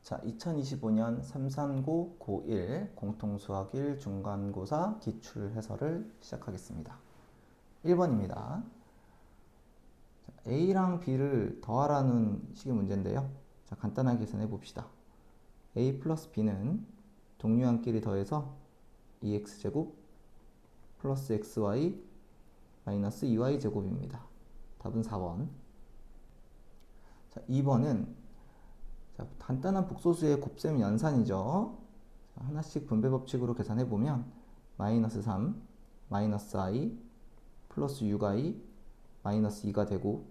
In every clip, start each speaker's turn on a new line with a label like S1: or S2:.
S1: 자, 2025년 339 고1 공통수학 1 중간고사 기출 해설을 시작하겠습니다. 1번입니다. A랑 B를 더하라는 식의 문제인데요. 자, 간단하게 계산해 봅시다. A 플러스 B는 동류항끼리 더해서 2x제곱 플러스 xy 마이너스 2y 제곱입니다. 답은 4번. 자, 2번은 자, 간단한 복소수의 곱셈 연산이죠. 자, 하나씩 분배 법칙으로 계산해 보면 마이너스 3, 마이너스 i, 플러스 6i, 마이너스 2가 되고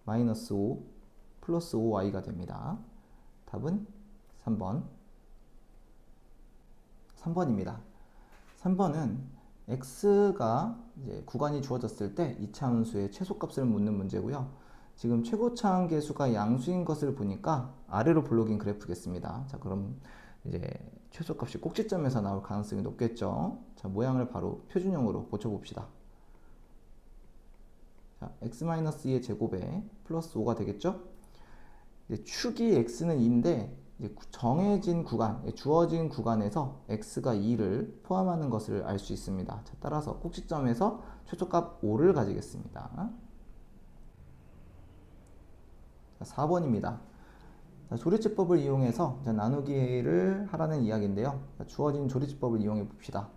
S1: 마이너스 5, 플러스 5i가 됩니다. 답은 3번. 3번입니다. 3번은 x가 이제 구간이 주어졌을 때 이차함수의 최소값을 묻는 문제고요. 지금 최고차항 계수가 양수인 것을 보니까 아래로 블록인 그래프겠습니다. 자, 그럼 이제 최소값이 꼭지점에서 나올 가능성이 높겠죠. 자, 모양을 바로 표준형으로 고쳐봅시다. 자, x-2의 제곱에 플러스 5가 되겠죠. 이제 축이 x는 2인데 이제 정해진 구간, 주어진 구간에서 x가 2를 포함하는 것을 알 수 있습니다. 자, 따라서 꼭지점에서 최소값 5를 가지겠습니다. 4번입니다. 조리집법을 이용해서 나누기를 하라는 이야기인데요. 주어진 조리집법을 이용해 봅시다.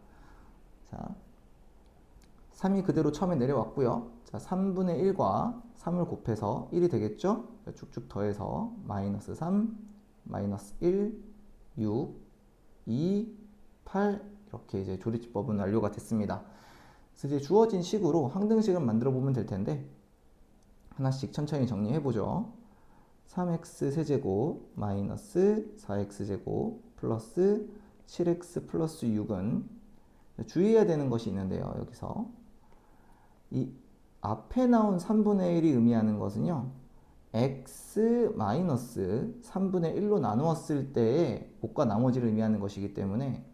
S1: 자, 3이 그대로 처음에 내려왔고요. 자, 3분의 1과 3을 곱해서 1이 되겠죠? 쭉쭉 더해서 마이너스 3, 마이너스 1, 6, 2, 8 이렇게 이제 조리집법은 완료가 됐습니다. 그래서 이제 주어진 식으로 항등식을 만들어 보면 될 텐데 하나씩 천천히 정리해 보죠. 3x 세제곱 마이너스 4x 제곱 플러스 7x 플러스 6은 주의해야 되는 것이 있는데요. 여기서 이 앞에 나온 3분의 1이 의미하는 것은요. x 마이너스 3분의 1로 나누었을 때의 곱과 나머지를 의미하는 것이기 때문에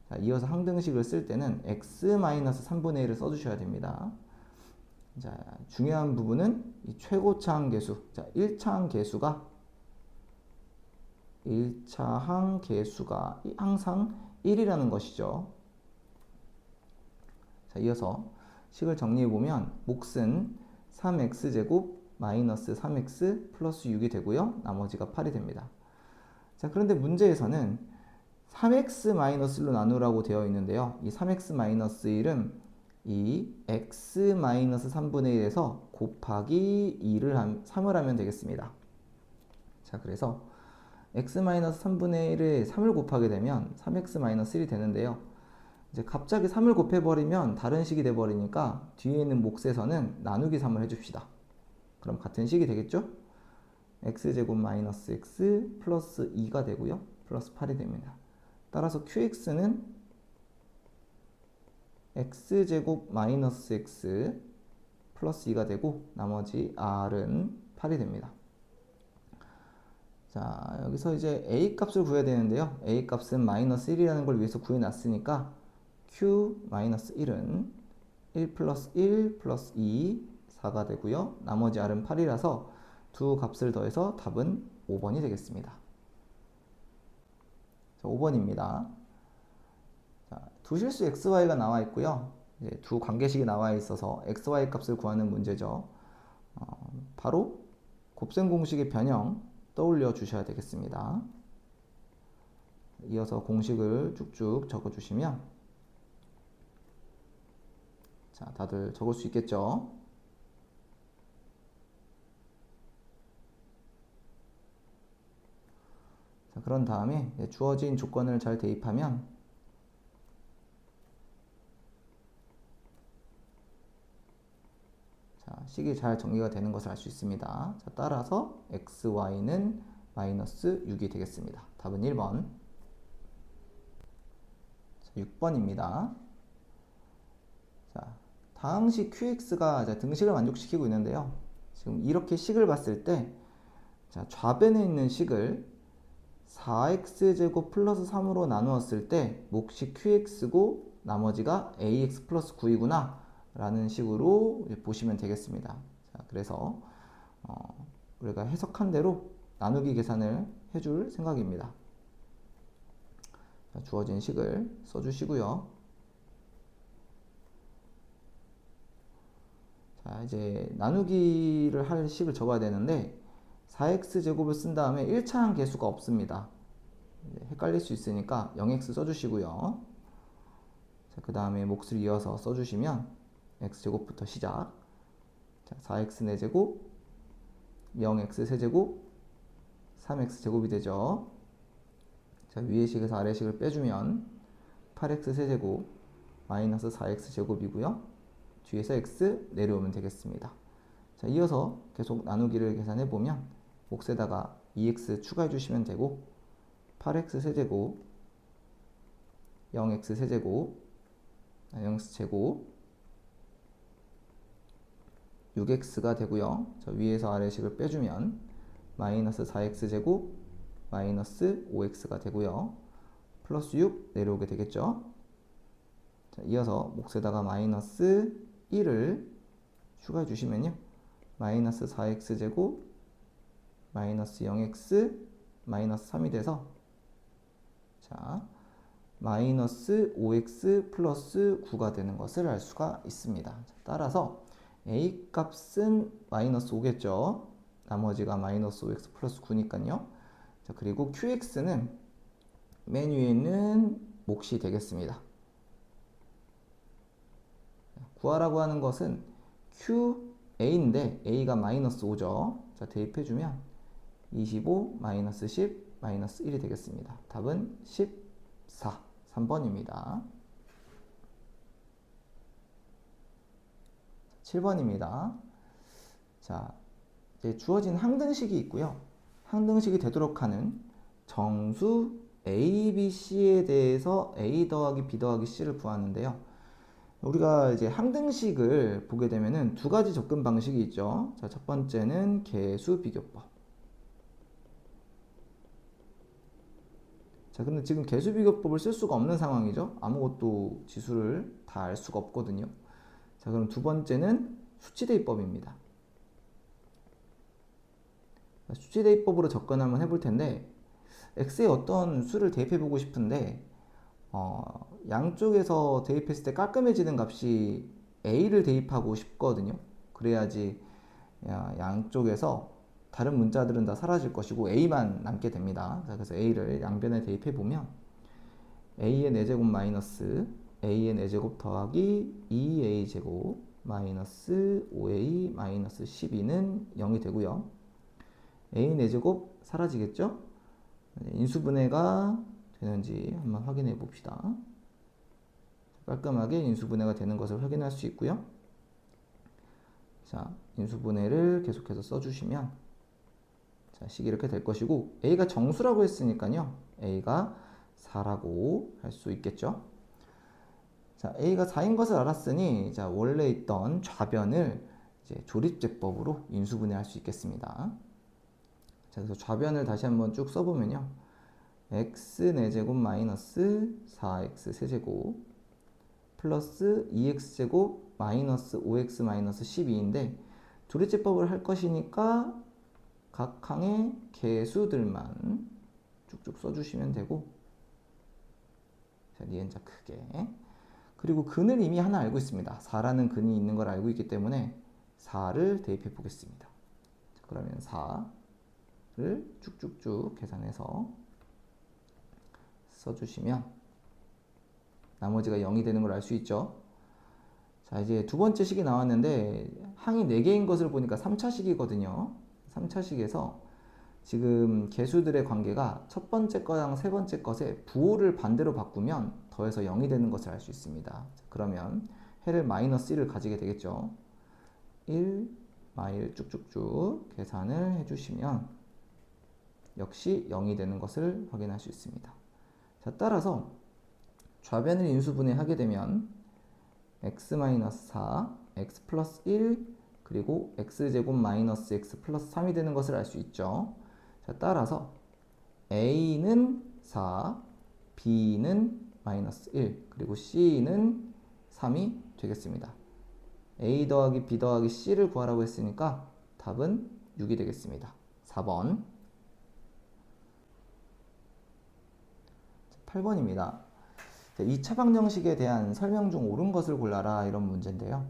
S1: 자, 이어서 항등식을 쓸 때는 x 마이너스 3분의 1을 써주셔야 됩니다. 자, 중요한 부분은 이 최고차항 계수. 자, 1차항 계수가 항상 1이라는 것이죠. 자, 이어서 식을 정리해 보면 몫은 3x제곱 마이너스 3x 플러스 6이 되고요. 나머지가 8이 됩니다. 자, 그런데 문제에서는 3x 마이너스 1로 나누라고 되어 있는데요. 이 3x 마이너스 1은 이 x 마이너스 3분의 1에서 곱하기 3을 하면 되겠습니다. 자, 그래서 x 마이너스 3분의 1에 3을 곱하게 되면 3x 마이너스 1이 되는데요. 이제 갑자기 3을 곱해버리면 다른 식이 돼버리니까 뒤에 있는 몫에서는 나누기 3을 해줍시다. 그럼 같은 식이 되겠죠? x제곱 마이너스 x 플러스 2가 되고요. 플러스 8이 됩니다. 따라서 qx는 x제곱 마이너스 x 플러스 2가 되고 나머지 r은 8이 됩니다. 자, 여기서 이제 a 값을 구해야 되는데요. a 값은 마이너스 1이라는 걸 위해서 구해놨으니까 q 마이너스 1은 1 플러스 1 플러스 2 4가 되고요. 나머지 r은 8이라서 두 값을 더해서 답은 5번이 되겠습니다. 자, 5번입니다. 자, 두 실수 xy가 나와 있고요. 이제 두 관계식이 나와 있어서 xy 값을 구하는 문제죠. 바로 곱셈 공식의 변형 떠올려 주셔야 되겠습니다. 이어서 공식을 쭉쭉 적어 주시면 자, 다들 적을 수 있겠죠? 자, 그런 다음에 주어진 조건을 잘 대입하면 자, 식이 잘 정리가 되는 것을 알 수 있습니다. 자, 따라서 xy는 마이너스 6이 되겠습니다. 답은 1번. 자, 6번입니다. 자, 다항식 qx가 등식을 만족시키고 있는데요. 지금 이렇게 식을 봤을 때 자, 좌변에 있는 식을 4x제곱 플러스 3으로 나누었을 때 몫이 qx고 나머지가 ax 플러스 9이구나 라는 식으로 보시면 되겠습니다. 자, 그래서 우리가 해석한 대로 나누기 계산을 해줄 생각입니다. 자, 주어진 식을 써주시고요. 자, 이제 나누기를 할 식을 적어야 되는데 4x제곱을 쓴 다음에 1차항 계수가 없습니다. 헷갈릴 수 있으니까 0x 써주시고요. 자, 그 다음에 몫을 이어서 써주시면 x제곱부터 시작. 자, 4x 4제곱, 0x 세제곱, 3x 제곱이 되죠. 자, 위의 식에서 아래 식을 빼주면 8x 세제곱 마이너스 4x 제곱이고요. 뒤에서 x 내려오면 되겠습니다. 자, 이어서 계속 나누기를 계산해 보면 몫에다가 2x 추가해 주시면 되고 8x 세제곱 0x 세제곱 0x 제곱 6x가 되고요. 자, 위에서 아래식을 빼주면 마이너스 4x 제곱 마이너스 5x가 되고요. 플러스 6 내려오게 되겠죠. 자, 이어서 몫에다가 마이너스 1을 추가해 주시면요. 마이너스 4x 제곱 마이너스 0x 마이너스 3이 돼서 자 마이너스 5x 플러스 9가 되는 것을 알 수가 있습니다. 자, 따라서 a 값은 마이너스 5겠죠. 나머지가 마이너스 5x 플러스 9니까요. 자, 그리고 qx는 맨 위에 있는 몫이 되겠습니다. 구하라고 하는 것은 qa인데 a가 마이너스 5죠. 자, 대입해주면 25 마이너스 10 마이너스 1이 되겠습니다. 답은 14, 3번입니다. 7번입니다. 자, 이제 주어진 항등식이 있고요. 항등식이 되도록 하는 정수 A, B, C에 대해서 A 더하기 B 더하기 C를 구하는데요. 우리가 이제 항등식을 보게 되면은 두 가지 접근 방식이 있죠. 자, 첫 번째는 개수 비교법. 자, 근데 지금 개수 비교법을 쓸 수가 없는 상황이죠. 아무것도 지수를 다 알 수가 없거든요. 자, 그럼 두 번째는 수치대입법입니다. 수치대입법으로 접근 한번 해볼 텐데 x에 어떤 수를 대입해 보고 싶은데 양쪽에서 대입했을 때 깔끔해지는 값이 a를 대입하고 싶거든요. 그래야지 양쪽에서 다른 문자들은 다 사라질 것이고 a만 남게 됩니다. 자, 그래서 a를 양변에 대입해 보면 a의 4제곱 마이너스 a의 4제곱 더하기 2a제곱 마이너스 5a 마이너스 12는 0이 되고요. a 4제곱 사라지겠죠? 인수분해가 되는지 한번 확인해 봅시다. 깔끔하게 인수분해가 되는 것을 확인할 수 있고요. 자, 인수분해를 계속해서 써주시면 자, 식이 이렇게 될 것이고 a가 정수라고 했으니까요. a가 4라고 할 수 있겠죠. 자, a가 4인 것을 알았으니 자, 원래 있던 좌변을 이제 조립제법으로 인수분해할 수 있겠습니다. 자, 그래서 좌변을 다시 한번 쭉 써보면요. x 4제곱 마이너스 4x 세제곱 플러스 2x제곱 마이너스 5x 마이너스 12인데 조립제법을 할 것이니까 각 항의 개수들만 쭉쭉 써주시면 되고 자, 니은자 크게 그리고 근을 이미 하나 알고 있습니다. 4라는 근이 있는 걸 알고 있기 때문에 4를 대입해 보겠습니다. 자, 그러면 4를 쭉쭉쭉 계산해서 써주시면 나머지가 0이 되는 걸 알 수 있죠. 자, 이제 두 번째 식이 나왔는데 항이 4개인 것을 보니까 3차식이거든요. 3차식에서 지금 개수들의 관계가 첫 번째 거랑 세 번째 것에 부호를 반대로 바꾸면 더해서 0이 되는 것을 알 수 있습니다. 자, 그러면 해를 마이너스 1을 가지게 되겠죠. 1, 마일 쭉쭉쭉 계산을 해주시면 역시 0이 되는 것을 확인할 수 있습니다. 자, 따라서 좌변을 인수분해하게 되면 x-4, x 플러스 1, 그리고 x제곱 마이너스 x 플러스 3이 되는 것을 알 수 있죠. 자, 따라서 a는 4, b는 마이너스 1, 그리고 c는 3이 되겠습니다. a 더하기 b 더하기 c를 구하라고 했으니까 답은 6이 되겠습니다. 4번. 8번입니다. 2차 방정식에 대한 설명 중 옳은 것을 골라라 이런 문제인데요.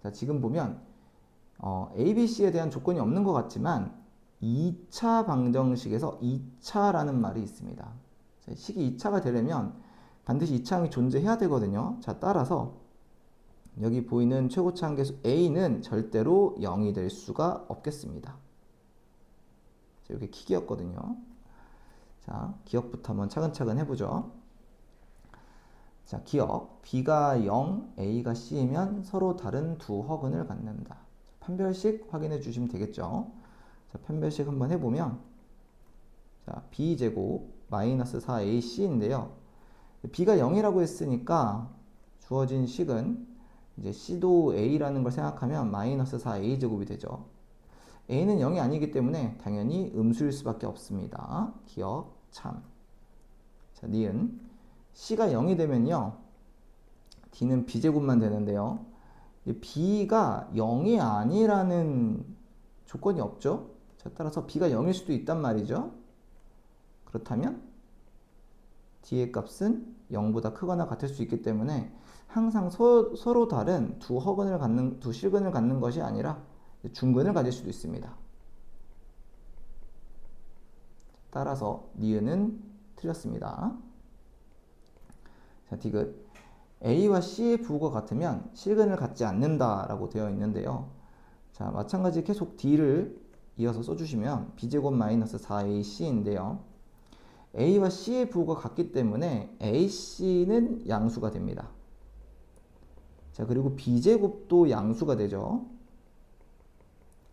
S1: 자, 지금 보면 A, B, C에 대한 조건이 없는 것 같지만 2차 방정식에서 2차라는 말이 있습니다. 자, 식이 2차가 되려면 반드시 2차항이 존재해야 되거든요. 자, 따라서 여기 보이는 최고차 함계수 A는 절대로 0이 될 수가 없겠습니다. 자, 이게 키기였거든요. 자, 기억부터 한번 차근차근 해보죠. 자, 기억. B가 0, A가 C이면 서로 다른 두 허근을 갖는다. 판별식 확인해 주시면 되겠죠. 자, 판별식 한번 해보면, 자, B제곱 마이너스 4AC인데요. B가 0이라고 했으니까 주어진 식은 이제 C도 A라는 걸 생각하면 마이너스 4A제곱이 되죠. A는 0이 아니기 때문에 당연히 음수일 수밖에 없습니다. 기억 참. 자, 니은. C가 0이 되면요. D는 B제곱만 되는데요. B가 0이 아니라는 조건이 없죠. 자, 따라서 B가 0일 수도 있단 말이죠. 그렇다면 D의 값은 0보다 크거나 같을 수 있기 때문에 항상 서로 다른 두 실근을 갖는 것이 아니라 중근을 가질 수도 있습니다. 따라서 니은은 틀렸습니다. 자, 디귿. A와 C의 부호가 같으면 실근을 갖지 않는다라고 되어 있는데요. 자, 마찬가지 계속 D를 이어서 써주시면 B제곱 마이너스 4AC인데요. A와 C의 부호가 같기 때문에 AC는 양수가 됩니다. 자, 그리고 B제곱도 양수가 되죠.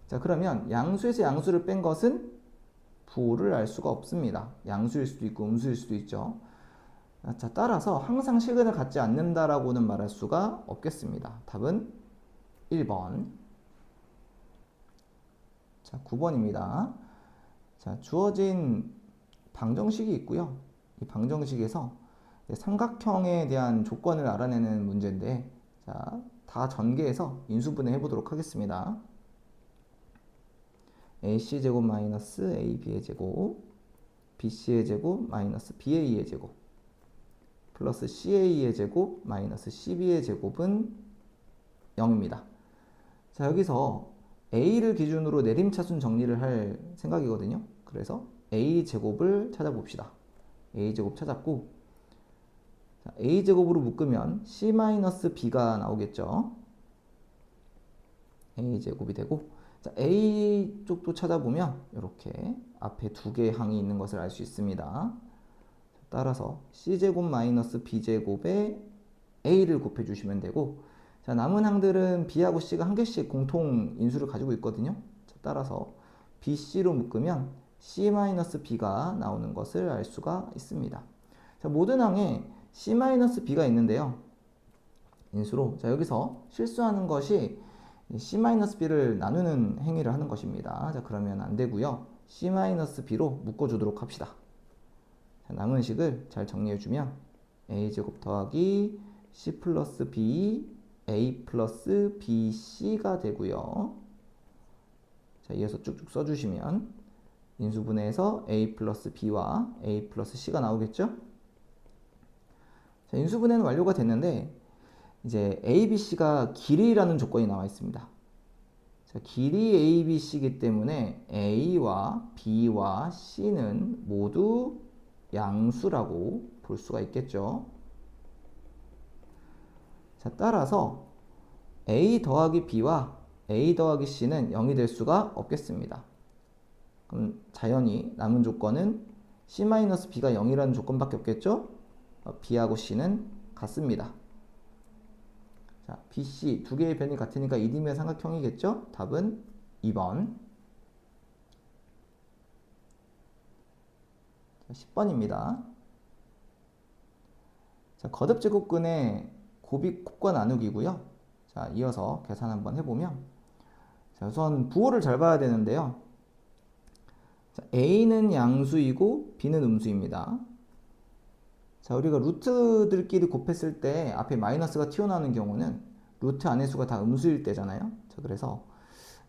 S1: 자, 그러면 양수에서 양수를 뺀 것은 부호를 알 수가 없습니다. 양수일 수도 있고 음수일 수도 있죠. 자, 따라서 항상 실근을 갖지 않는다라고는 말할 수가 없겠습니다. 답은 1번. 자, 9번입니다. 자, 주어진 방정식이 있고요. 이 방정식에서 삼각형에 대한 조건을 알아내는 문제인데, 자, 다 전개해서 인수분해 해보도록 하겠습니다. AC제곱 마이너스 AB의 제곱, BC의 제곱 마이너스 BA의 제곱, 플러스 CA의 제곱 마이너스 CB의 제곱은 0입니다. 자, 여기서 A를 기준으로 내림차순 정리를 할 생각이거든요. 그래서 A제곱을 찾아봅시다. A제곱 찾았고, 자, A제곱으로 묶으면 C-B가 나오겠죠. A제곱이 되고, 자, A 쪽도 찾아보면 이렇게 앞에 두 개의 항이 있는 것을 알 수 있습니다. 따라서 C제곱 마이너스 B제곱에 A를 곱해주시면 되고, 자, 남은 항들은 B하고 C가 한 개씩 공통 인수를 가지고 있거든요. 자, 따라서 BC로 묶으면 C-B가 나오는 것을 알 수가 있습니다. 자, 모든 항에 C-B가 있는데요. 인수로. 자, 여기서 실수하는 것이 C-B를 나누는 행위를 하는 것입니다. 자, 그러면 안 되고요. C-B로 묶어주도록 합시다. 자, 남은 식을 잘 정리해주면 A제곱 더하기 C 플러스 B, A 플러스 BC가 되고요. 자, 이어서 쭉쭉 써주시면 인수분해에서 A 플러스 B와 A 플러스 C가 나오겠죠? 자, 인수분해는 완료가 됐는데 이제 A, B, C가 길이라는 조건이 나와 있습니다. 자, 길이 A, B, C이기 때문에 A와 B와 C는 모두 양수라고 볼 수가 있겠죠. 자, 따라서 A 더하기 B와 A 더하기 C는 0이 될 수가 없겠습니다. 그럼 자연히 남은 조건은 C-B가 0이라는 조건밖에 없겠죠? B하고 C는 같습니다. 자, B, C 두 개의 변이 같으니까 이디면 삼각형이겠죠? 답은 2번. 10번입니다. 자, 거듭제곱근의 곱과 나누기고요. 자, 이어서 계산 한번 해보면, 자, 우선 부호를 잘 봐야 되는데요. 자, A는 양수이고 B는 음수입니다. 자, 우리가 루트들끼리 곱했을 때 앞에 마이너스가 튀어나오는 경우는 루트 안의 수가 다 음수일 때잖아요. 자, 그래서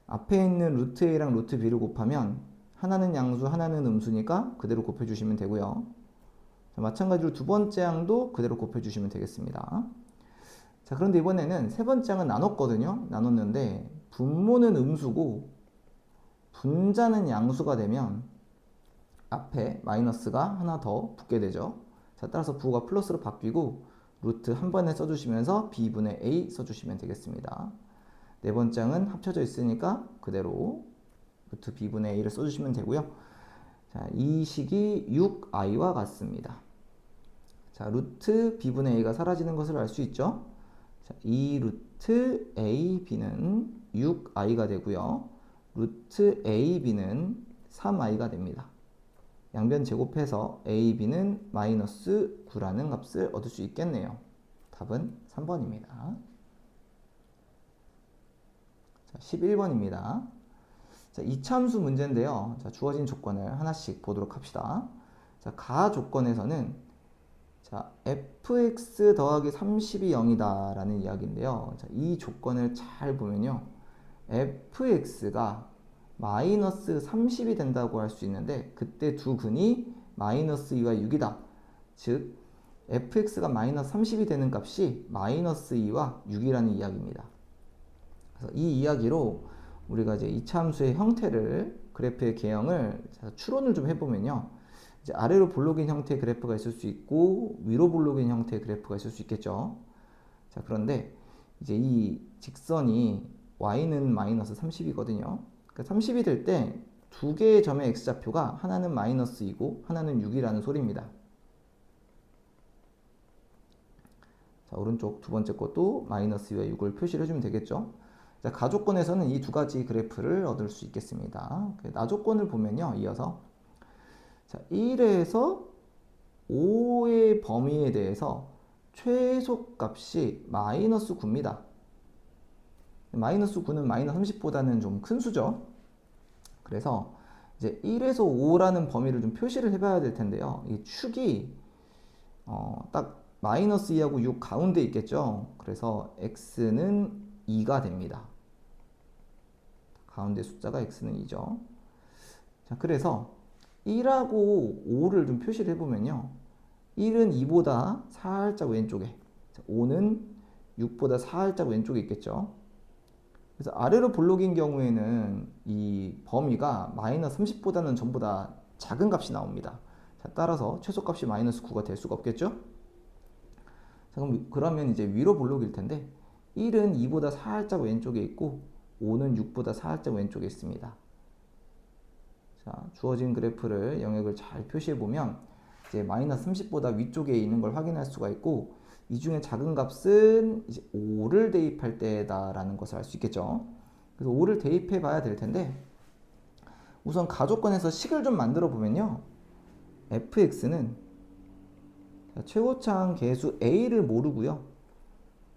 S1: 앞에 있는 루트 A랑 루트 B를 곱하면 하나는 양수, 하나는 음수니까 그대로 곱해주시면 되고요. 자, 마찬가지로 두 번째 항도 그대로 곱해주시면 되겠습니다. 자, 그런데 이번에는 세 번째 항은 나눴거든요. 나눴는데 분모는 음수고 분자는 양수가 되면 앞에 마이너스가 하나 더 붙게 되죠. 자, 따라서 부호가 플러스로 바뀌고 루트 한 번에 써주시면서 b분의 a 써주시면 되겠습니다. 네 번째 항은 합쳐져 있으니까 그대로 루트 b분의 a를 써주시면 되고요. 자, 이 식이 6i와 같습니다. 자, 루트 b분의 a가 사라지는 것을 알 수 있죠. 자, 2 루트 ab는 6i가 되고요. 루트 ab는 3i가 됩니다. 양변 제곱해서 ab는 마이너스 9라는 값을 얻을 수 있겠네요. 답은 3번입니다. 자, 11번입니다. 자, 이차함수 문제인데요. 자, 주어진 조건을 하나씩 보도록 합시다. 자, 가 조건에서는 자, fx 더하기 30이 0이다 라는 이야기인데요. 자, 이 조건을 잘 보면요. fx가 마이너스 30이 된다고 할 수 있는데 그때 두 근이 마이너스 2와 6이다. 즉 fx가 마이너스 30이 되는 값이 마이너스 2와 6이라는 이야기입니다. 그래서 이 이야기로 우리가 이제 이차함수의 형태를 그래프의 개형을 추론을 좀 해보면요. 이제 아래로 볼록인 형태의 그래프가 있을 수 있고 위로 볼록인 형태의 그래프가 있을 수 있겠죠. 자, 그런데 이제 이 직선이 y는 마이너스 30이거든요. 그러니까 30이 될 때 두 개의 점의 x좌표가 하나는 마이너스 2고 하나는 6이라는 소리입니다. 자, 오른쪽 두 번째 것도 마이너스 2와 6을 표시를 해주면 되겠죠. 자, 가조건에서는 이 두 가지 그래프를 얻을 수 있겠습니다. 나조건을 보면요. 이어서 자, 1에서 5의 범위에 대해서 최소값이 마이너스 9입니다. 마이너스 9는 마이너스 30보다는 좀 큰 수죠. 그래서 이제 1에서 5라는 범위를 좀 표시를 해봐야 될 텐데요. 이 축이 딱 마이너스 2하고 6 가운데 있겠죠. 그래서 x는 2가 됩니다. 가운데 숫자가 x는 2죠. 자, 그래서 1하고 5를 좀 표시를 해보면요. 1은 2보다 살짝 왼쪽에, 5는 6보다 살짝 왼쪽에 있겠죠. 그래서 아래로 볼록인 경우에는 이 범위가 마이너스 30보다는 전부 다 작은 값이 나옵니다. 자, 따라서 최소값이 마이너스 9가 될 수가 없겠죠. 자, 그러면 이제 위로 볼록일 텐데 1은 2보다 살짝 왼쪽에 있고 5는 6보다 살짝 왼쪽에 있습니다. 자, 주어진 그래프를 영역을 잘 표시해 보면 이제 마이너스 30보다 위쪽에 있는 걸 확인할 수가 있고 이 중에 작은 값은 이제 5를 대입할 때다라는 것을 알 수 있겠죠. 그래서 5를 대입해 봐야 될 텐데 우선 가조건에서 식을 좀 만들어 보면요. fx는 최고차항 계수 a를 모르고요.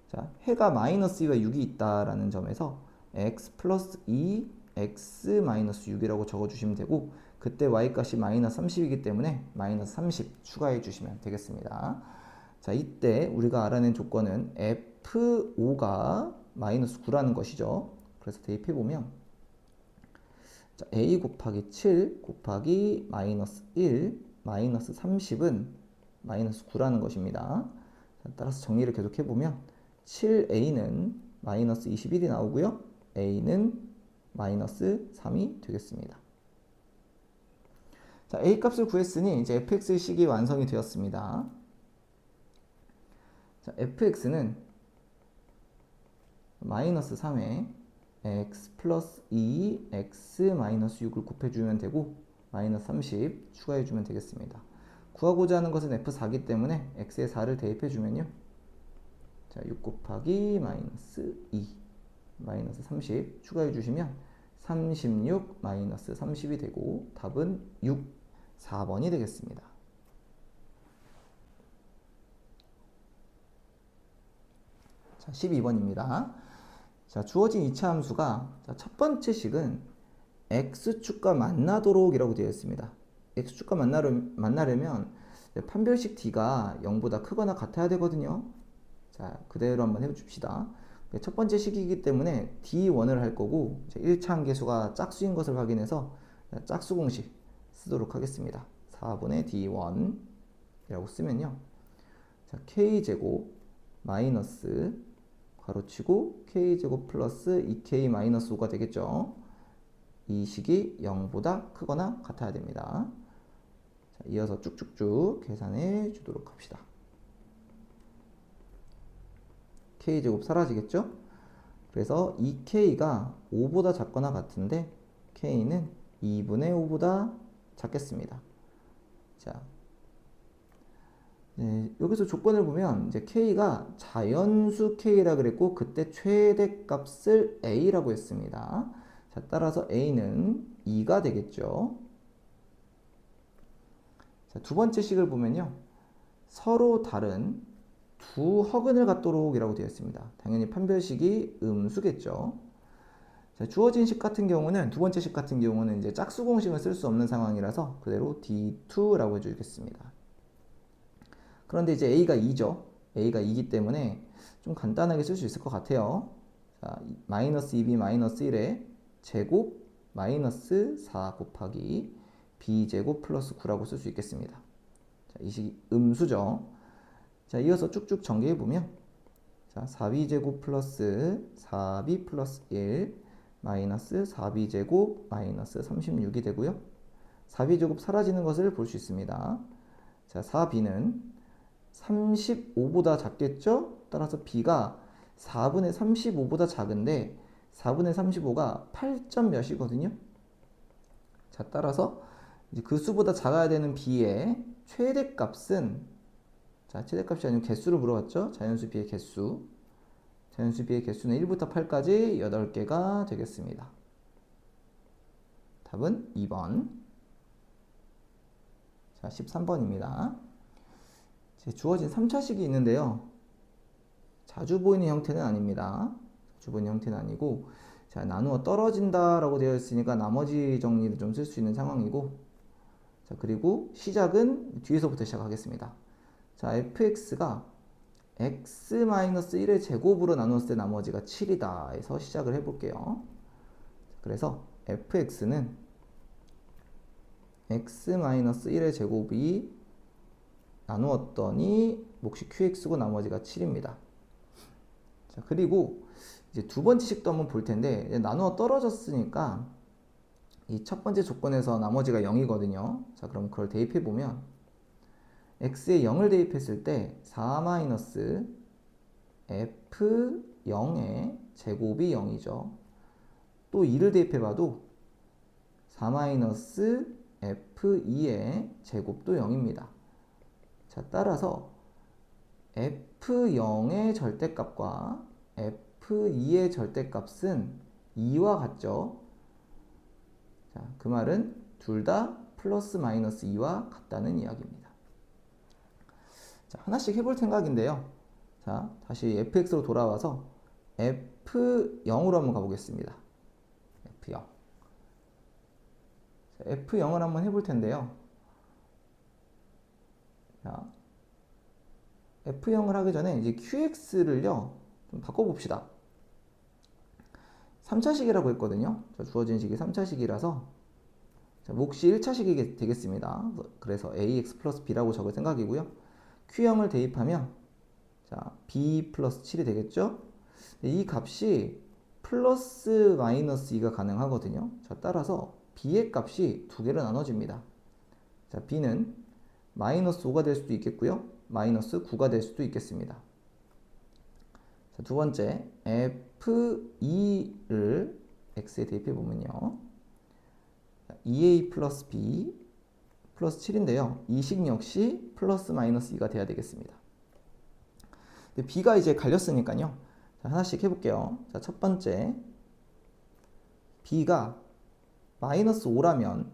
S1: 자, 해가 마이너스 2와 6이 있다라는 점에서 x 플러스 2 x 마이너스 6이라고 적어주시면 되고 그때 y값이 마이너스 30이기 때문에 마이너스 30 추가해 주시면 되겠습니다. 자, 이때 우리가 알아낸 조건은 f5가 마이너스 9라는 것이죠. 그래서 대입해 보면 자, a 곱하기 7 곱하기 마이너스 1 마이너스 30은 마이너스 9라는 것입니다. 자, 따라서 정리를 계속 해보면 7a는 마이너스 21이 나오고요. a는 마이너스 3이 되겠습니다. 자, a 값을 구했으니 이제 fx의 식이 완성이 되었습니다. 자, fx는 마이너스 3에 x 플러스 2 x 마이너스 6을 곱해주면 되고 마이너스 30 추가해주면 되겠습니다. 구하고자 하는 것은 f4이기 때문에 x에 4를 대입해주면요. 자, 6 곱하기 마이너스 2 마이너스 30 추가해주시면 36 마이너스 30이 되고 답은 6, 4번이 되겠습니다. 자, 12번입니다. 자, 주어진 이차함수가 첫 번째 식은 x축과 만나도록 이라고 되어 있습니다. x축과 만나려면 판별식 d가 0보다 크거나 같아야 되거든요. 자, 그대로 한번 해줍시다. 첫 번째 식이기 때문에 d1을 할 거고 1차 함계수가 짝수인 것을 확인해서 짝수 공식 쓰도록 하겠습니다. 4분의 d1 이라고 쓰면요. 자, k제곱 마이너스 괄호치고 k제곱 플러스 2k 마이너스 5가 되겠죠. 이 식이 0보다 크거나 같아야 됩니다. 자, 이어서 쭉쭉쭉 계산해 주도록 합시다. k제곱 사라지겠죠? 그래서 2k가 5보다 작거나 같은데 k는 2분의 5보다 작겠습니다. 자, 네, 여기서 조건을 보면 이제 k가 자연수 k라 그랬고 그때 최대값을 a라고 했습니다. 자, 따라서 a는 2가 되겠죠. 자, 두 번째 식을 보면요. 서로 다른 두 허근을 갖도록 이라고 되어 있습니다. 당연히 판별식이 음수겠죠. 자, 주어진 식 같은 경우는 두 번째 식 같은 경우는 이제 짝수 공식을 쓸 수 없는 상황이라서 그대로 D2라고 해주겠습니다. 그런데 이제 A가 2죠. A가 2기 때문에 좀 간단하게 쓸 수 있을 것 같아요. 자, 마이너스 2B 마이너스 1의 제곱 마이너스 4 곱하기 B제곱 플러스 9라고 쓸 수 있겠습니다. 자, 이 식이 음수죠. 자, 이어서 쭉쭉 전개해보면 자, 4b제곱 플러스 4b 플러스 1 마이너스 4b제곱 마이너스 36이 되고요. 4b제곱 사라지는 것을 볼 수 있습니다. 자, 4b는 35보다 작겠죠? 따라서 b가 4분의 35보다 작은데 4분의 35가 8점 몇이거든요. 자, 따라서 이제 그 수보다 작아야 되는 b의 최대값은 자, 최대값이 아니고 개수를 물어봤죠? 자연수 b의 개수. 자연수 b의 개수는 1부터 8까지 8개가 되겠습니다. 답은 2번. 자, 13번입니다. 주어진 3차식이 있는데요. 자주 보이는 형태는 아닙니다. 자주 보이는 형태는 아니고 자, 나누어 떨어진다 라고 되어 있으니까 나머지 정리를 좀 쓸 수 있는 상황이고 자, 그리고 시작은 뒤에서부터 시작하겠습니다. 자, fx가 x-1의 제곱으로 나눴을 때 나머지가 7이다 해서 시작을 해볼게요. 그래서 fx는 x-1의 제곱이 나누었더니 몫이 qx고 나머지가 7입니다. 자, 그리고 이제 두 번째 식도 한번 볼 텐데 나누어 떨어졌으니까 이 첫 번째 조건에서 나머지가 0이거든요. 자, 그럼 그걸 대입해 보면 x에 0을 대입했을 때 4-f0의 제곱이 0이죠. 또 2를 대입해 봐도 4-f2의 제곱도 0입니다. 자, 따라서 f0의 절대값과 f2의 절대값은 2와 같죠. 자, 그 말은 둘 다 플러스 마이너스 2와 같다는 이야기입니다. 자, 하나씩 해볼 생각인데요. 자, 다시 fx로 돌아와서 f0으로 한번 가보겠습니다. f0. 자, f0을 한번 해볼 텐데요. 자, f0을 하기 전에 이제 qx를요 좀 바꿔봅시다. 3차식이라고 했거든요. 자, 주어진 식이 3차식이라서 자, 몫이 1차식이 되겠습니다. 그래서 ax 플러스 b라고 적을 생각이고요. q형을 대입하면 자, b 플러스 7이 되겠죠. 이 값이 플러스 마이너스 2가 가능하거든요. 자, 따라서 b의 값이 두 개로 나눠집니다. 자, b는 마이너스 5가 될 수도 있겠고요. 마이너스 9가 될 수도 있겠습니다. 자, 두 번째 f2를 x에 대입해 보면요. 2a 플러스 b 플러스 7인데요. 이 식 역시 플러스 마이너스 2가 돼야 되겠습니다. 근데 b가 이제 갈렸으니까요. 자, 하나씩 해볼게요. 자, 첫 번째 b가 마이너스 5라면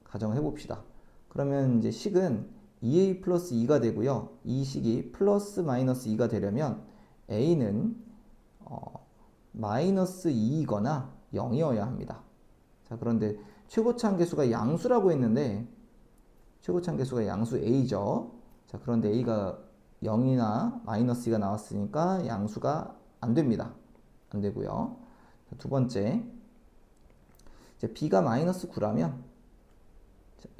S1: 가정을 해봅시다. 그러면 이제 식은 2a 플러스 2가 되고요. 이 식이 플러스 마이너스 2가 되려면 a는 마이너스 2이거나 0이어야 합니다. 자, 그런데 최고차 함계수가 양수라고 했는데 최고차 함계수가 양수 a죠. 자, 그런데 a가 0이나 마이너스 2가 나왔으니까 양수가 안 됩니다. 안 되고요. 자, 두 번째 이제 b가 마이너스 9라면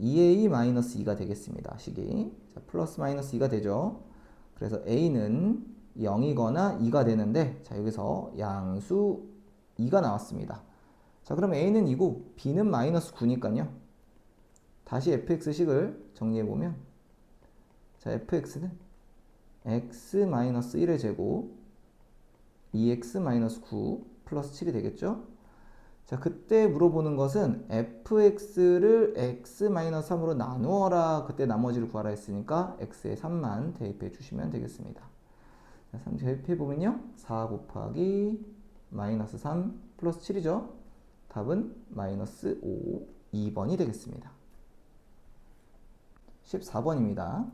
S1: 2a 마이너스 2가 되겠습니다. 식이. 자, 자, 플러스 마이너스 2가 되죠. 그래서 a는 0이거나 2가 되는데, 자, 여기서 양수 2가 나왔습니다. 자, 그럼 a는 2고 b는 마이너스 9니까요. 다시 fx식을 정리해보면, 자, fx는 x-1의 제곱 2x-9 플러스 7이 되겠죠. 자, 그때 물어보는 것은 fx를 x-3으로 나누어라. 그때 나머지를 구하라 했으니까 x에 3만 대입해 주시면 되겠습니다. 자, 3 대입해 보면요, 4 곱하기 마이너스 3 플러스 7이죠. 답은 마이너스 5, 2번이 되겠습니다. 14번입니다.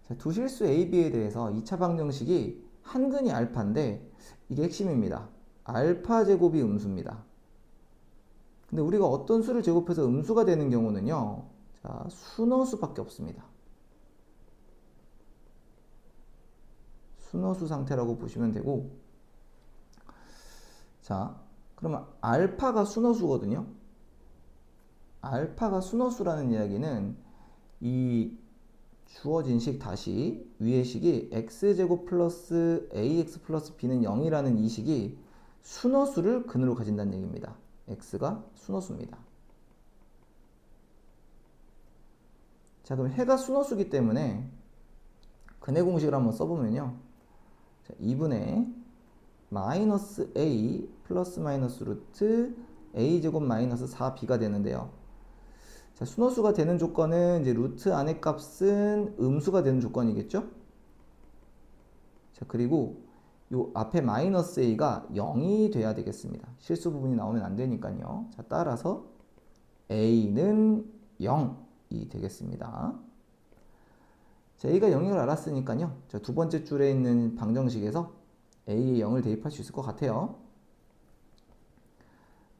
S1: 자, 두 실수 A, B에 대해서 2차 방정식이 한근이 알파인데, 이게 핵심입니다. 알파 제곱이 음수입니다. 근데 우리가 어떤 수를 제곱해서 음수가 되는 경우는요, 자, 순어수밖에 없습니다. 순어수 상태라고 보시면 되고, 자, 그러면 알파가 순어수거든요. 알파가 순어수라는 이야기는 이 주어진 식, 다시 위의 식이 x제곱 플러스 ax 플러스 b는 0이라는 이 식이 순어수를 근으로 가진다는 얘기입니다. x가 순어수입니다. 자, 그럼 해가 순어수기 때문에 근의 공식을 한번 써보면요, 자, 2분의 마이너스 a 플러스 마이너스 루트 a제곱 마이너스 4b가 되는데요. 자, 순어수가 되는 조건은 이제 루트 안의 값은 음수가 되는 조건이겠죠? 자, 그리고 요 앞에 마이너스 a가 0이 돼야 되겠습니다. 실수 부분이 나오면 안 되니까요. 자, 따라서 a는 0이 되겠습니다. 자, a가 0인 걸 알았으니까요. 자, 두 번째 줄에 있는 방정식에서 a에 0을 대입할 수 있을 것 같아요.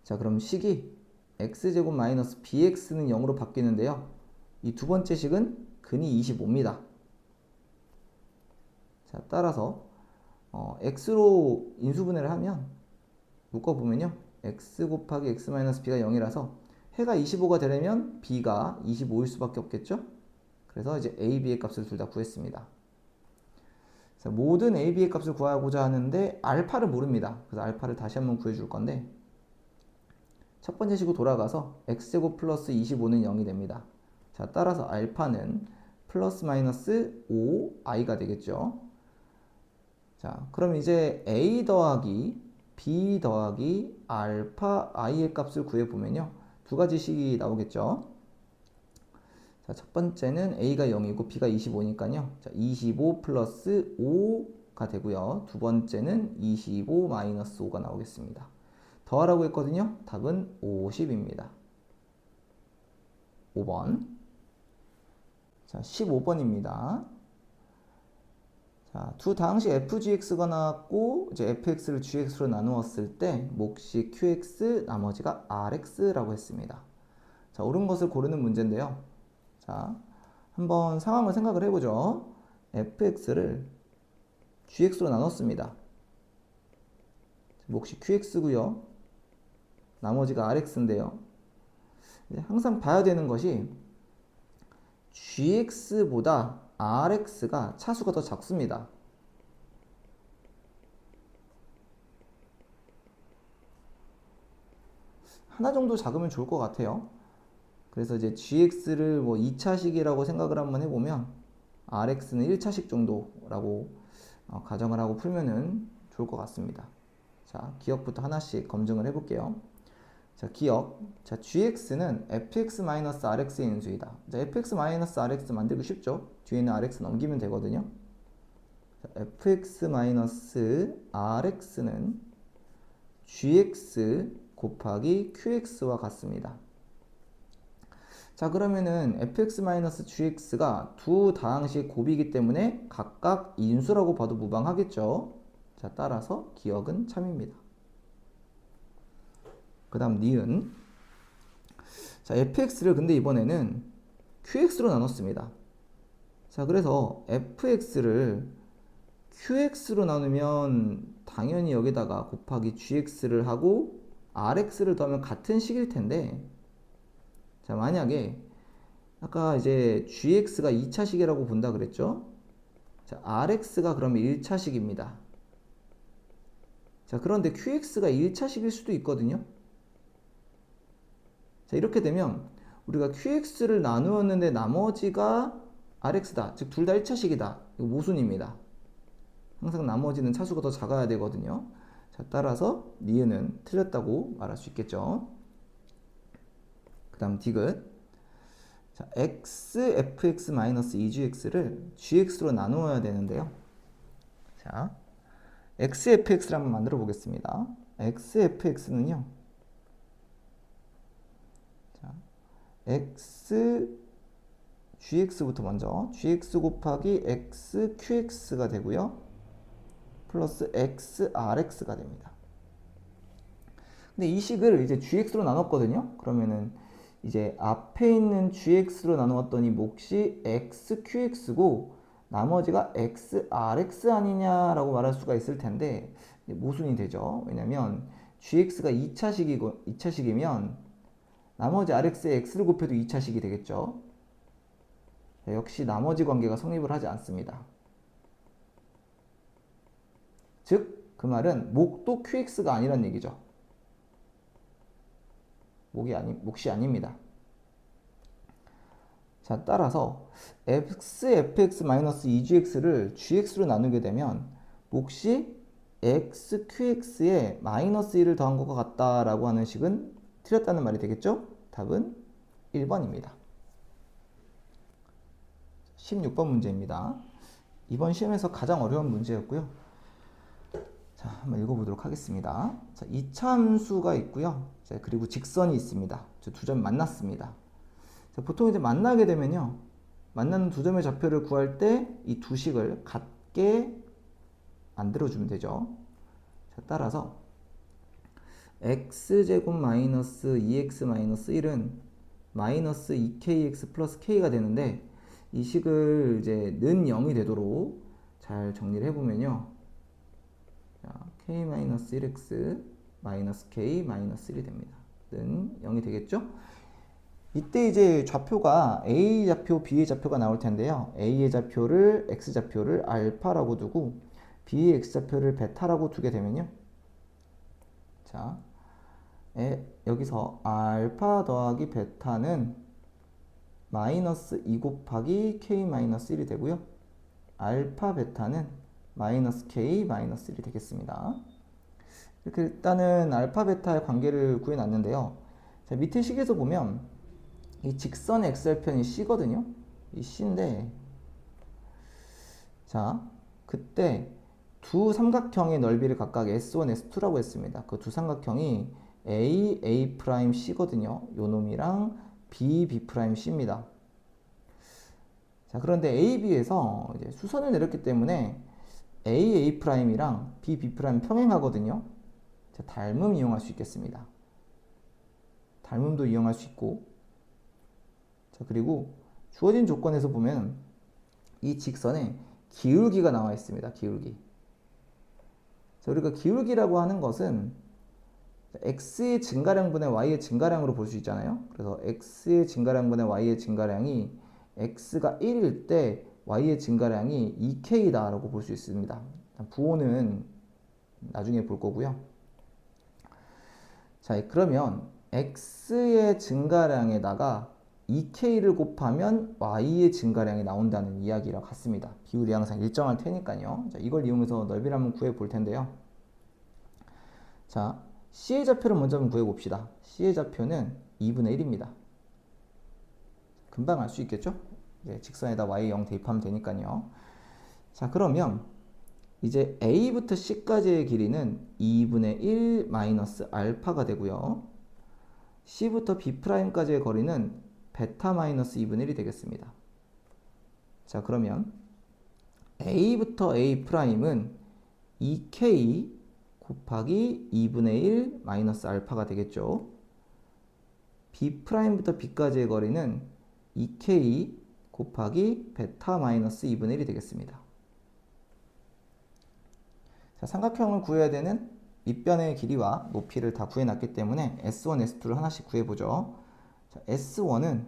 S1: 자, 그럼 식이 x제곱 마이너스 bx는 0으로 바뀌는데요. 이 두 번째 식은 근이 25입니다. 자, 따라서 x로 인수분해를 하면 묶어보면요, x 곱하기 x 마이너스 b가 0이라서 해가 25가 되려면 b가 25일 수밖에 없겠죠. 그래서 이제 a, b의 값을 둘 다 구했습니다. 자, 모든 a, b의 값을 구하고자 하는데 알파를 모릅니다. 그래서 알파를 다시 한번 구해줄 건데, 첫 번째 식으로 돌아가서 x제곱 플러스 25는 0이 됩니다. 자, 따라서 알파는 플러스 마이너스 5i가 되겠죠. 자, 그럼 이제 a 더하기 b 더하기 알파 i의 값을 구해보면요, 두 가지 식이 나오겠죠. 자, 첫 번째는 a가 0이고 b가 25니까요. 자, 25 플러스 5가 되고요. 두 번째는 25 마이너스 5가 나오겠습니다. 더하라고 했거든요. 답은 50입니다. 5번. 자, 15번입니다. 자, 두 다항식 fgx가 나왔고, 이제 fx를 gx로 나누었을 때 몫이 qx, 나머지가 rx라고 했습니다. 자, 옳은 것을 고르는 문제인데요. 자, 한번 상황을 생각을 해보죠. fx를 gx로 나눴습니다. 몫이 qx고요. 나머지가 rx인데요. 항상 봐야 되는 것이 gx보다 rx가 차수가 더 작습니다. 하나 정도 작으면 좋을 것 같아요. 그래서 이제 gx를 뭐 2차식이라고 생각을 한번 해보면 rx는 1차식 정도라고 가정을 하고 풀면은 좋을 것 같습니다. 자, 기억부터 하나씩 검증을 해볼게요. 자, 기억. 자, gx는 fx-rx의 인수이다. 자, fx-rx 만들기 쉽죠? 뒤에 있는 rx 넘기면 되거든요. 자, fx-rx는 gx 곱하기 qx와 같습니다. 자, 그러면은 fx-gx가 두 다항식 곱이기 때문에 각각 인수라고 봐도 무방하겠죠? 자, 따라서 기억은 참입니다. 그 다음 니은. 자, fx를 근데 이번에는 qx로 나눴습니다. 자, 그래서 fx를 qx로 나누면 당연히 여기다가 곱하기 gx를 하고 rx를 더하면 같은 식일 텐데, 자, 만약에 아까 이제 gx가 2차식이라고 본다 그랬죠? 자, rx가 그러면 1차식입니다. 자, 그런데 qx가 1차식일 수도 있거든요. 자, 이렇게 되면 우리가 qx를 나누었는데 나머지가 rx다. 즉, 둘 다 1차식이다. 이거 모순입니다. 항상 나머지는 차수가 더 작아야 되거든요. 자, 따라서 니은은 틀렸다고 말할 수 있겠죠. 그 다음 디귿. 자, x fx 마이너스 2gx를 gx로 나누어야 되는데요. 자, x fx를 한번 만들어 보겠습니다. x fx는요. 자, x gx부터 먼저 gx 곱하기 x qx가 되고요. 플러스 x rx가 됩니다. 근데 이 식을 이제 gx로 나눴거든요. 그러면은 이제 앞에 있는 gx로 나누었더니 몫이 x qx고 나머지가 x rx 아니냐라고 말할 수가 있을 텐데 모순이 되죠. 왜냐면 gx가 2차식이면 나머지 rx에 x를 곱해도 2차식이 되겠죠. 역시 나머지 관계가 성립을 하지 않습니다. 즉 그 말은 몫도 qx가 아니란 얘기죠. 몫이 아닙니다. 자, 따라서 x fx-2gx를 gx로 나누게 되면 몫이 x qx에 마이너스 1을 더한 것과 같다라고 하는 식은 틀렸다는 말이 되겠죠? 답은 1번입니다. 16번 문제입니다. 이번 시험에서 가장 어려운 문제였고요. 자, 한번 읽어보도록 하겠습니다. 자, 이차함수가 있고요. 자, 그리고 직선이 있습니다. 두 점 만났습니다. 자, 보통 이제 만나게 되면요. 만나는 두 점의 좌표를 구할 때 이 두 식을 같게 만들어주면 되죠. 자, 따라서 x제곱 마이너스 2x 마이너스 1은 마이너스 2kx 플러스 k가 되는데 이 식을 이제 는 0이 되도록 잘 정리를 해보면요. 자, k-1x 마이너스 k 마이너스 1이 됩니다. 는 0이 되겠죠? 이때 이제 좌표가 A 좌표, B의 좌표가 나올 텐데요. A의 좌표를 X 좌표를 알파라고 두고 B의 X 좌표를 베타라고 두게 되면요. 자, 여기서 알파 더하기 베타는 마이너스 2 곱하기 K 마이너스 1이 되고요. 알파 베타는 마이너스 K 마이너스 1이 되겠습니다. 이렇게 일단은 알파 베타의 관계를 구해놨는데요. 자, 밑에 식에서 보면 이 직선의 x절편이 c거든요. 이 c인데 자, 그때 두 삼각형의 넓이를 각각 S1, S2라고 했습니다. 그 두 삼각형이 A, A'C거든요. 요 놈이랑 B, B'C입니다. 자, 그런데 A, B에서 이제 수선을 내렸기 때문에 A, A'I랑 B, B' 평행하거든요. 자, 닮음 이용할 수 있겠습니다. 닮음도 이용할 수 있고 자, 그리고 주어진 조건에서 보면 이 직선에 기울기가 나와 있습니다. 기울기. 자, 우리가 기울기라고 하는 것은 x의 증가량분의 y의 증가량으로 볼 수 있잖아요. 그래서 x의 증가량분의 y의 증가량이 x가 1일 때 y의 증가량이 2k다 라고 볼 수 있습니다. 부호는 나중에 볼 거고요. 자, 그러면 x의 증가량에다가 2k를 곱하면 y의 증가량이 나온다는 이야기랑 같습니다. 비율이 항상 일정할 테니까요. 자, 이걸 이용해서 넓이를 한번 구해 볼 텐데요. 자, c의 좌표를 먼저 한번 구해 봅시다. c의 좌표는 2분의 1입니다. 금방 알 수 있겠죠? 네, 직선에다 y 0 대입하면 되니까요. 자, 그러면 이제 a부터 c까지의 길이는 2분의 1 마이너스 알파가 되고요. c부터 b'까지의 거리는 베타 마이너스 2분의 1이 되겠습니다. 자, 그러면 A부터 A'은 2K 곱하기 2분의 1 마이너스 알파가 되겠죠. B'부터 B까지의 거리는 2K 곱하기 베타 마이너스 2분의 1이 되겠습니다. 자, 삼각형을 구해야 되는 밑변의 길이와 높이를 다 구해놨기 때문에 S1, S2를 하나씩 구해보죠. 자, S1은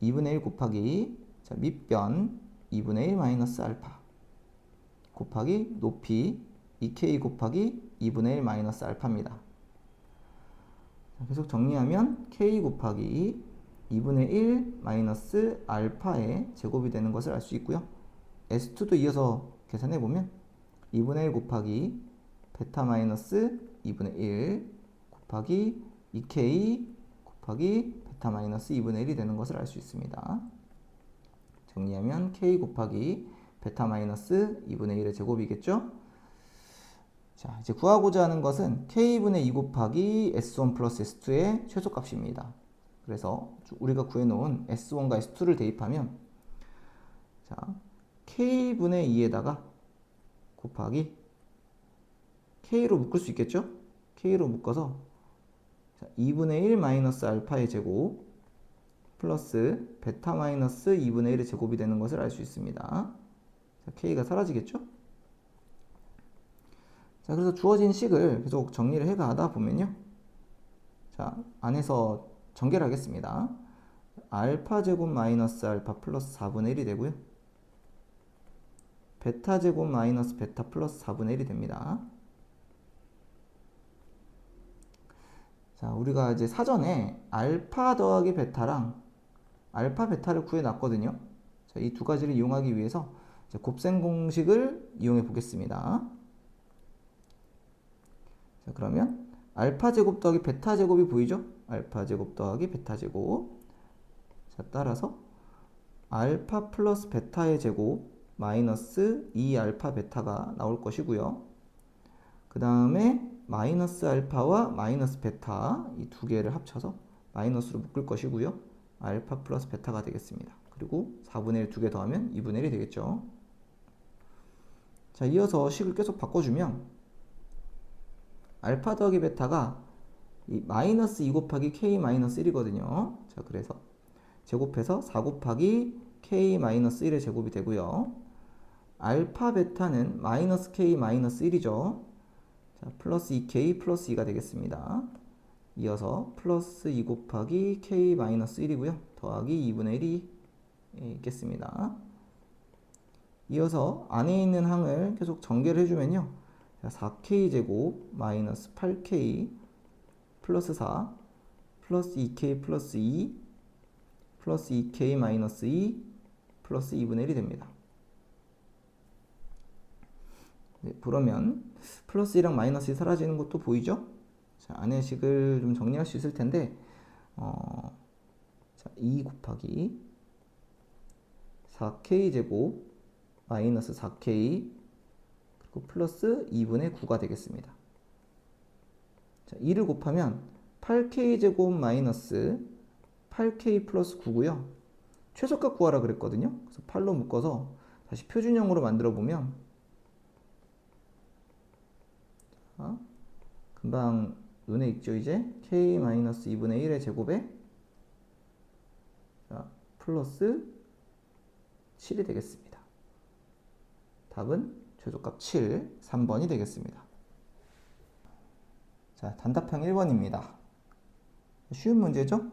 S1: 2분의 1 곱하기 자, 밑변 2분의 1 마이너스 알파 곱하기 높이 2k 곱하기 2분의 1 마이너스 알파입니다. 계속 정리하면 k 곱하기 2분의 1 마이너스 알파의 제곱이 되는 것을 알 수 있고요. S2도 이어서 계산해보면 2분의 1 곱하기 베타 마이너스 2분의 1 곱하기 2k 곱하기 베타 마이너스 2분의 1이 되는 것을 알 수 있습니다. 정리하면 k 곱하기 베타 마이너스 2분의 1의 제곱이겠죠? 자, 이제 구하고자 하는 것은 k분의 2 곱하기 s1 플러스 s2의 최소값입니다. 그래서 우리가 구해놓은 s1과 s2를 대입하면 자, k분의 2에다가 곱하기 k로 묶을 수 있겠죠? k로 묶어서 자, 2분의 1 마이너스 알파의 제곱 플러스 베타 마이너스 2분의 1의 제곱이 되는 것을 알 수 있습니다. 자, k가 사라지겠죠? 자, 그래서 주어진 식을 계속 정리를 해 가다 보면요. 자, 안에서 전개를 하겠습니다. 알파 제곱 마이너스 알파 플러스 4분의 1이 되고요. 베타 제곱 마이너스 베타 플러스 4분의 1이 됩니다. 자, 우리가 이제 사전에 알파 더하기 베타랑 알파 베타를 구해놨거든요. 자, 이 두 가지를 이용하기 위해서 곱셈 공식을 이용해 보겠습니다. 자, 그러면 알파 제곱 더하기 베타 제곱이 보이죠? 알파 제곱 더하기 베타 제곱. 자, 따라서 알파 플러스 베타의 제곱 마이너스 2알파 베타가 나올 것이고요. 그 다음에 마이너스 알파와 마이너스 베타 이 두 개를 합쳐서 마이너스로 묶을 것이고요. 알파 플러스 베타가 되겠습니다. 그리고 4분의 1 두 개 더하면 2분의 1이 되겠죠. 자, 이어서 식을 계속 바꿔주면 알파 더하기 베타가 이 마이너스 2 곱하기 k 마이너스 1이거든요. 자, 그래서 제곱해서 4 곱하기 k 마이너스 1의 제곱이 되고요. 알파 베타는 마이너스 k 마이너스 1이죠. 자, 플러스 2k 플러스 2가 되겠습니다. 이어서 플러스 2 곱하기 k 마이너스 1이고요. 더하기 2분의 1이 있겠습니다. 이어서 안에 있는 항을 계속 전개를 해주면요. 4k 제곱 마이너스 8k 플러스 4 플러스 2k 플러스 2 플러스 2k 마이너스 2 플러스 2분의 1이 됩니다. 네, 그러면 플러스 2랑 마이너스 2 사라지는 것도 보이죠? 자, 안의 식을 좀 정리할 수 있을 텐데 자, 2 곱하기 4k 제곱 마이너스 4k 플러스 2분의 9가 되겠습니다. 자, 2를 곱하면 8k 제곱 마이너스 8k 플러스 9고요. 최소값 구하라 그랬거든요. 그래서 8로 묶어서 다시 표준형으로 만들어 보면 자, 금방 눈에 익죠 이제? k 마이너스 2분의 1의 제곱에 자, 플러스 7이 되겠습니다. 답은 최소값 7, 3번이 되겠습니다. 자, 단답형 1번입니다. 쉬운 문제죠?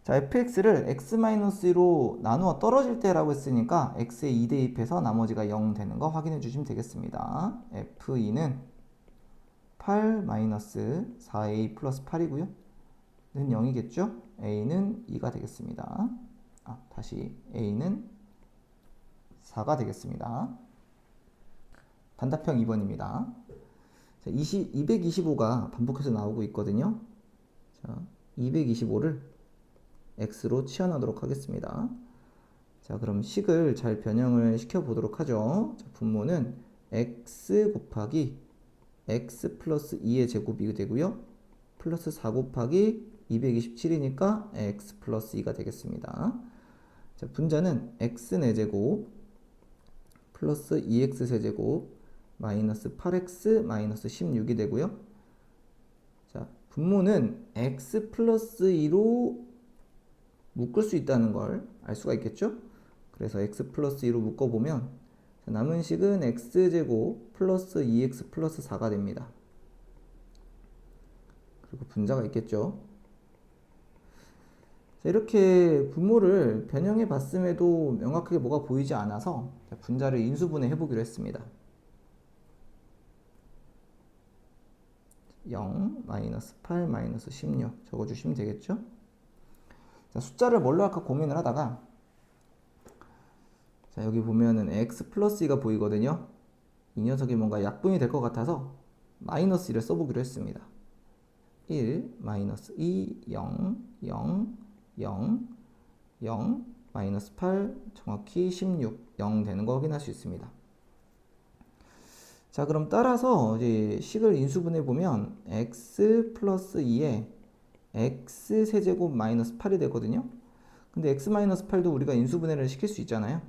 S1: 자, fx를 x-2로 나누어 떨어질 때라고 했으니까 x에 2 대입해서 나머지가 0 되는 거 확인해 주시면 되겠습니다. f2는 8-4a 플러스 8이고요. 는 0이겠죠? a는 2가 되겠습니다. 다시 a는 4가 되겠습니다. 단답형 2번입니다. 자, 225가 반복해서 나오고 있거든요. 자, 225를 x로 치환하도록 하겠습니다. 자, 그럼 식을 잘 변형을 시켜 보도록 하죠. 자, 분모는 x 곱하기 x 플러스 2의 제곱이 되고요. 플러스 4 곱하기 227이니까 x 플러스 2가 되겠습니다. 자, 분자는 x 4제곱 플러스 2x 세제곱 마이너스 8x 마이너스 16이 되고요. 자, 분모는 x 플러스 2로 묶을 수 있다는 걸 알 수가 있겠죠? 그래서 x 플러스 2로 묶어보면 남은 식은 x제곱 플러스 2x 플러스 4가 됩니다. 그리고 분자가 있겠죠? 자, 자, 이렇게 분모를 변형해 봤음에도 명확하게 뭐가 보이지 않아서 분자를 인수분해 해보기로 했습니다. 0, 마이너스 8, 마이너스 16 적어주시면 되겠죠? 자, 숫자를 뭘로 할까 고민을 하다가 자, 여기 보면은 x 플러스 2가 보이거든요. 이 녀석이 뭔가 약분이 될 것 같아서 마이너스 1을 써보기로 했습니다. 1, 마이너스 2, 0, 0, 0, 0, 마이너스 8, 정확히 16, 0 되는 거 확인할 수 있습니다. 자, 그럼 따라서 이제 식을 인수분해 보면 x 플러스 2에 x 세제곱 마이너스 8이 되거든요. 근데 x 마이너스 8도 우리가 인수분해를 시킬 수 있잖아요.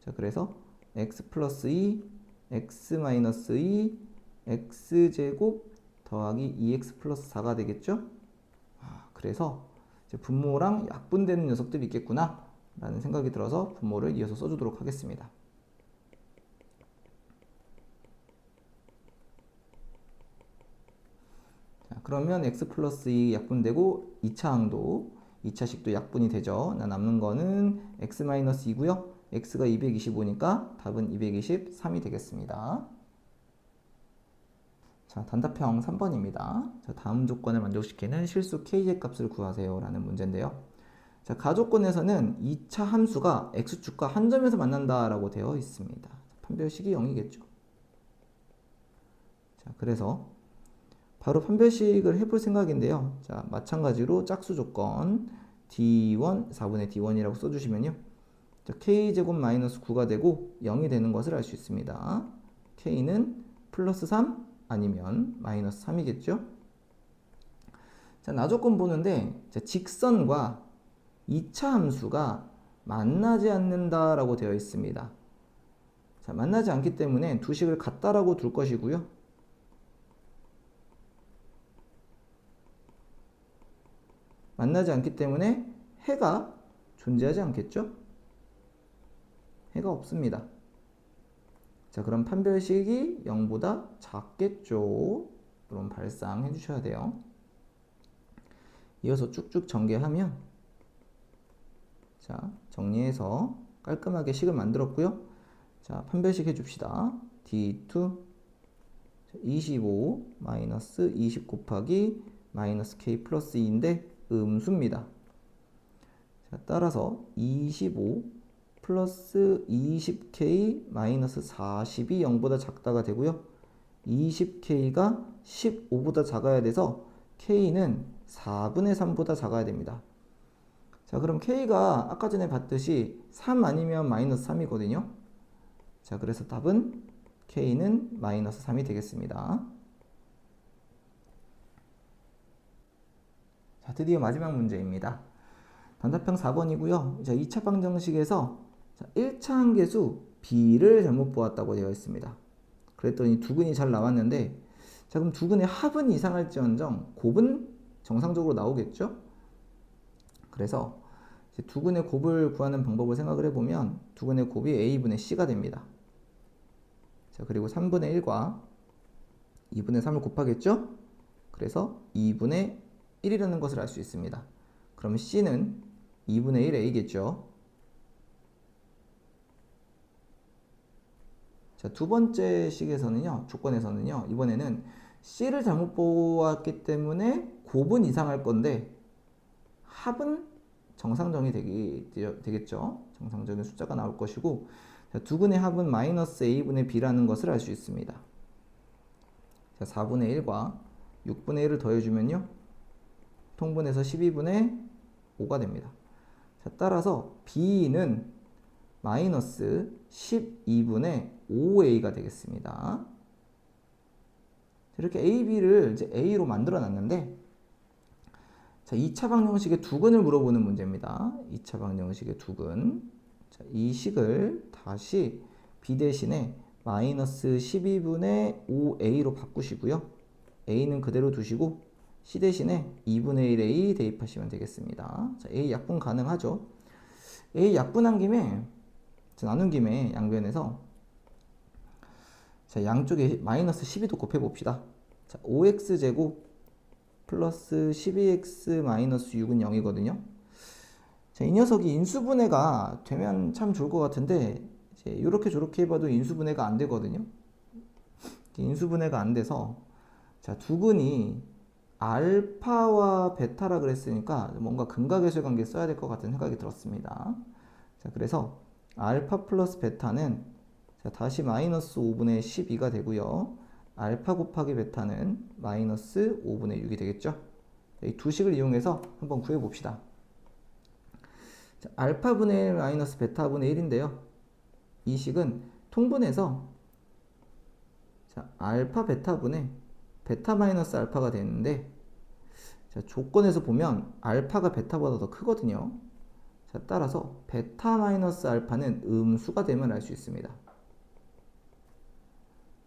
S1: 자, 그래서 x 플러스 2, x 마이너스 2, x 제곱 더하기 2x 플러스 4가 되겠죠? 그래서 이제 분모랑 약분되는 녀석들이 있겠구나 라는 생각이 들어서 분모를 이어서 써주도록 하겠습니다. 자, 그러면 x 플러스 2 약분되고 2차 항도 2차식도 약분이 되죠. 남는 거는 x 마이너스 2고요. x가 225니까 답은 223이 되겠습니다. 자, 단답형 3번입니다. 자, 다음 조건을 만족시키는 실수 k의 값을 구하세요 라는 문제인데요. 자, 가조건에서는 2차 함수가 x축과 한 점에서 만난다 라고 되어 있습니다. 판별식이 0이겠죠. 자, 그래서 바로 판별식을 해볼 생각인데요. 자, 마찬가지로 짝수 조건 d1, 4분의 d1이라고 써주시면요. 자, k제곱 마이너스 9가 되고 0이 되는 것을 알 수 있습니다. k는 플러스 3 아니면 마이너스 3이겠죠. 자, 나조건 보는데 자, 직선과 2차 함수가 만나지 않는다라고 되어 있습니다. 자, 만나지 않기 때문에 두 식을 같다라고 둘 것이고요. 만나지 않기 때문에 해가 존재하지 않겠죠? 해가 없습니다. 자, 그럼 판별식이 0보다 작겠죠? 그럼 발상해 주셔야 돼요. 이어서 쭉쭉 전개하면 자, 정리해서 깔끔하게 식을 만들었고요. 자, 판별식 해줍시다. D2 25 마이너스 20 곱하기 마이너스 K 플러스 2인데 음수입니다. 자, 따라서 25 플러스 20K 마이너스 40이 0보다 작다가 되고요. 20K가 15보다 작아야 돼서 K는 4분의 3보다 작아야 됩니다. 자, 그럼 K가 아까 전에 봤듯이 3 아니면 마이너스 3이거든요. 자, 그래서 답은 K는 마이너스 3이 되겠습니다. 자, 드디어 마지막 문제입니다. 단답형 4번이고요. 자, 2차 방정식에서 자, 1차 함계수 b를 잘못 보았다고 되어 있습니다. 그랬더니 두근이 잘 나왔는데 자, 그럼 두근의 합은 이상할지언정 곱은 정상적으로 나오겠죠? 그래서 두근의 곱을 구하는 방법을 생각을 해보면 두근의 곱이 a분의 c가 됩니다. 자, 그리고 3분의 1과 2분의 3을 곱하겠죠? 그래서 2분의 1이라는 것을 알 수 있습니다. 그럼 c는 2분의 1 a겠죠? 자, 두 번째 식에서는요, 조건에서는요, 이번에는 c를 잘못 보았기 때문에 곱은 이상할 건데 합은 정상정이 되겠죠. 정상적인 숫자가 나올 것이고 자, 두근의 합은 마이너스 a분의 b라는 것을 알 수 있습니다. 자, 4분의 1과 6분의 1을 더해주면요. 통분해서 12분의 5가 됩니다. 자, 따라서 b는 마이너스 12분의 5a가 되겠습니다. 이렇게 a, b를 이제 a로 만들어 놨는데 자, 2차 방정식의 두근을 물어보는 문제입니다. 2차 방정식의 두근. 자, 이 식을 다시 b 대신에 마이너스 12분의 5a로 바꾸시고요. a는 그대로 두시고 c 대신에 2분의 1a 대입하시면 되겠습니다. 자, a 약분 가능하죠. a 약분한 김에 나눈 김에 양변에서 자, 양쪽에 마이너스 12도 곱해 봅시다. 자, 5x제곱 플러스 12x 마이너스 6은 0이거든요. 자, 이 녀석이 인수분해가 되면 참 좋을 것 같은데 이제 이렇게 저렇게 해봐도 인수분해가 안 되거든요. 인수분해가 안 돼서 자, 두근이 알파와 베타라 그랬으니까 뭔가 근각계수 관계 써야 될 것 같은 생각이 들었습니다. 자, 그래서 알파 플러스 베타는 자, 다시 마이너스 5분의 12가 되고요. 알파 곱하기 베타는 마이너스 5분의 6이 되겠죠. 이 두 식을 이용해서 한번 구해봅시다. 자, 알파분의 1 마이너스 베타분의 1인데요. 이 식은 통분해서 자, 알파 베타분의 베타 마이너스 알파가 되는데 자, 조건에서 보면 알파가 베타보다 더 크거든요. 자, 따라서 베타 마이너스 알파는 음수가 되면 알 수 있습니다.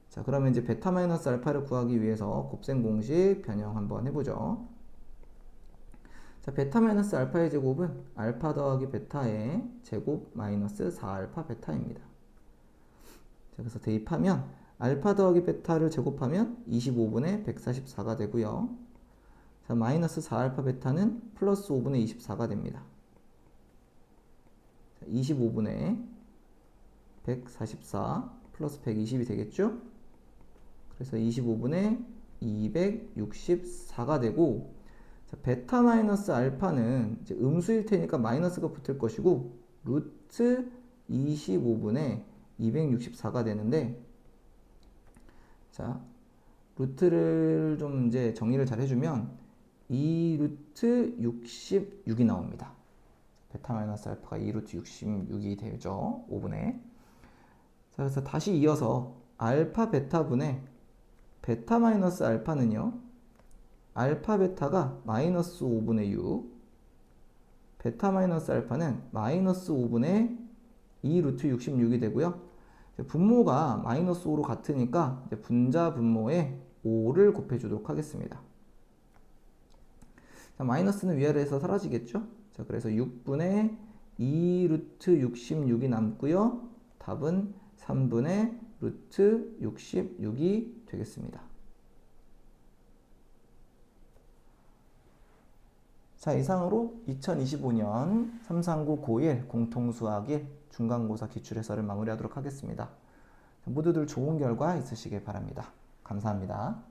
S1: 자, 그러면 이제 베타 마이너스 알파를 구하기 위해서 곱셈 공식 변형 한번 해보죠. 자, 베타 마이너스 알파의 제곱은 알파 더하기 베타의 제곱 마이너스 4알파 베타입니다. 자, 그래서 대입하면 알파 더하기 베타를 제곱하면 25분의 144가 되고요. 자, 마이너스 4알파 베타는 플러스 5분의 24가 됩니다. 자, 25분의 144 플러스 120이 되겠죠? 그래서 25분의 264가 되고 자, 베타 마이너스 알파는 이제 음수일 테니까 마이너스가 붙을 것이고 루트 25분의 264가 되는데 자, 루트를 좀 이제 정리를 잘 해주면 2루트 66이 나옵니다. 베타 마이너스 알파가 2루트 66이 되죠. 5분의. 자, 그래서 다시 이어서 알파 베타분의 베타 마이너스 알파는요. 알파 베타가 마이너스 5분의 6, 베타 마이너스 알파는 마이너스 5분의 2루트 66이 되고요. 분모가 마이너스 5로 같으니까 분자 분모에 5를 곱해주도록 하겠습니다. 자, 마이너스는 위아래에서 사라지겠죠? 자, 그래서 6분의 2루트 66이 남고요. 답은 3분의 루트 66이 되겠습니다. 자, 이상으로 2025년 33991 공통수학 1 중간고사 기출해설을 마무리하도록 하겠습니다. 모두들 좋은 결과 있으시길 바랍니다. 감사합니다.